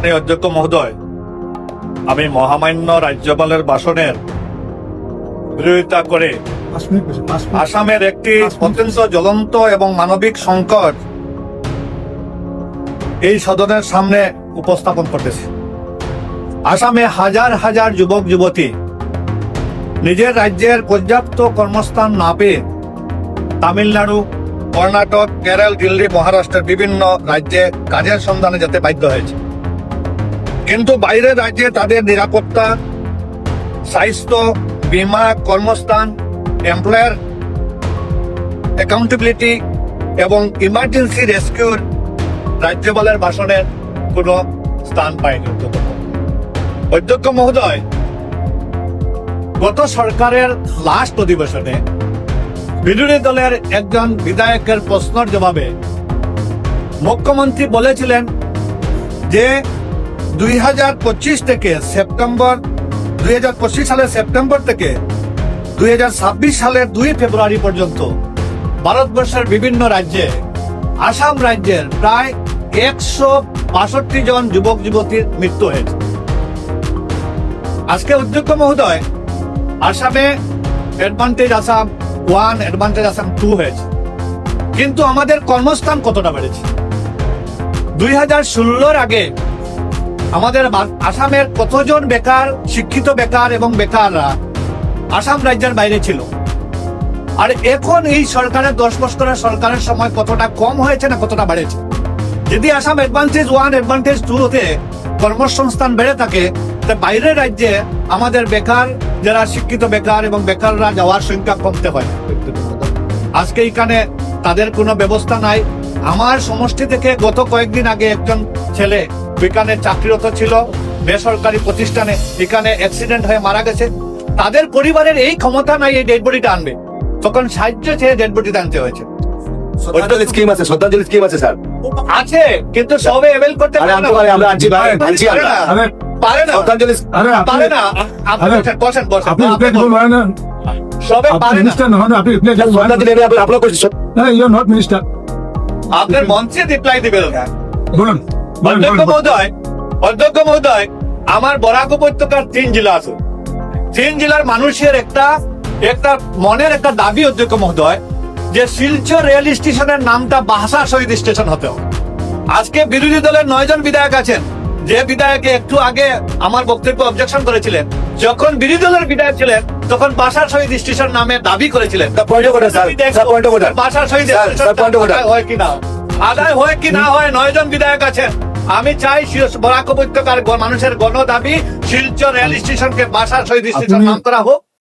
অধ্যক্ষ মহোদয়, আমি মহামান্য রাজ্যপালের ভাষণের বিরোধিতা করে আসামের একটি অত্যন্ত জ্বলন্ত এবং মানবিক সংকট এই সদনের সামনে উপস্থাপন করতেছি। আসামে হাজার হাজার যুবক যুবতী নিজের রাজ্যের পর্যাপ্ত কর্মস্থান না পেয়ে তামিলনাড়ু, কর্ণাটক, কেরল, দিল্লি, মহারাষ্ট্রের বিভিন্ন রাজ্যে কাজের সন্ধানে যেতে বাধ্য হয়েছে। কিন্তু বাইরের রাজ্যে তাদের নিরাপত্তা, স্বাস্থ্য, বীমা, কর্মস্থান, এমপ্লয়ার অ্যাকাউন্টেবিলিটি এবং ইমার্জেন্সি রেস্কিউর রাজ্যপালের ভাষণের কোনো স্থান পায়নি। অধ্যক্ষ মহোদয়, গত সরকারের লাস্ট অধিবেশনে বিরোধী দলের একজন বিধায়কের প্রশ্নের জবাবে মুখ্যমন্ত্রী বলেছিলেন যে 2025 থেকে সেপ্টেম্বর 2025 সালের সেপ্টেম্বর থেকে 2026 সালের 2 ফেব্রুয়ারি পর্যন্ত ভারতবর্ষের বিভিন্ন রাজ্যে আসাম রাজ্যের প্রায় 162 জন যুবক যুবতীর মৃত্যু হয়েছে। আজকে অধ্যক্ষ মহোদয়, আসামে অ্যাডভান্টেজ আসাম 1, অ্যাডভান্টেজ আসাম 2 হয়েছে, কিন্তু আমাদের কর্মস্থান কতটা বেড়েছে? 2016-র আগে আমাদের আসামের কতজন বেকার, শিক্ষিত বেকার এবং বেকাররা আসাম রাজ্যের বাইরে ছিল, আর এখন এই সরকারের 10 বছরের সরকারের সময় কতটা কম হয়েছে না কতটা বেড়েছে? যদি আসাম অ্যাডভান্টেজ 1, অ্যাডভান্টেজ 2 হতে কর্মসংস্থান বেড়ে থাকে, বাইরের রাজ্যে আমাদের বেকার, যারা শিক্ষিত বেকার এবং বেকাররা যাওয়ার সংখ্যা কমতে হয়। আজকে এখানে তাদের কোনো ব্যবস্থা নাই। আমার সমষ্টি থেকে গত কয়েকদিন আগে একজন ছেলে এখানে চাকরিরত ছিল বেসরকারি প্রতিষ্ঠানে, এখানে অ্যাক্সিডেন্ট হয়ে মারা গেছে। তাদের পরিবারের এই ক্ষমতা নাই এই ডেড বডিটা আনবে, তখন সাহায্য চেয়ে ডেড বডিটা আনতে হয়েছে। শ্রদ্ধাঞ্জলি স্কিম আছে স্যার, আছে, কিন্তু সবে অ্যাভেল করতে পারে না। আমরা আনছি ভাই, আনছি আমরা। পারে না, শ্রদ্ধাঞ্জলি পারে না। আপনি বসেন, বসেন। সবে পারে না। শ্রদ্ধাঞ্জলি আপনার করছি। আপনার মঞ্চে রিপ্লাই দিবেন। বলুন অধ্যক্ষ মহোদয়, আমার বরাক উপত্যকার 3 জেলা আছে। 3 জেলার মানুষের একটা মনের একটা দাবি, অধ্যক্ষ মহোদয়, যে শিলচর রেল স্টেশনের নামটা ভাষা শহীদ স্টেশন হতে হবে। আজকে বিরোধী দলের 9 জন বিধায়ক আছেন, যে বিধায়কে একটু আগে আমার বক্তব্য অবজেকশন করেছিলেন, যখন বিরোধী দলের বিধায়ক ছিলেন তখন ভাষা শহীদ স্টেশন নামে দাবি করেছিলেন। ভাষা শহীদ হয় কি না, আদায় হয় কি না হয়, 9 জন বিধায়ক আছেন। আমি চাই বরাক উপত্যকার মানুষের গণ দাবি শিলচর রেল স্টেশনকে ভাষা শহীদ স্টেশন নাম করা হোক।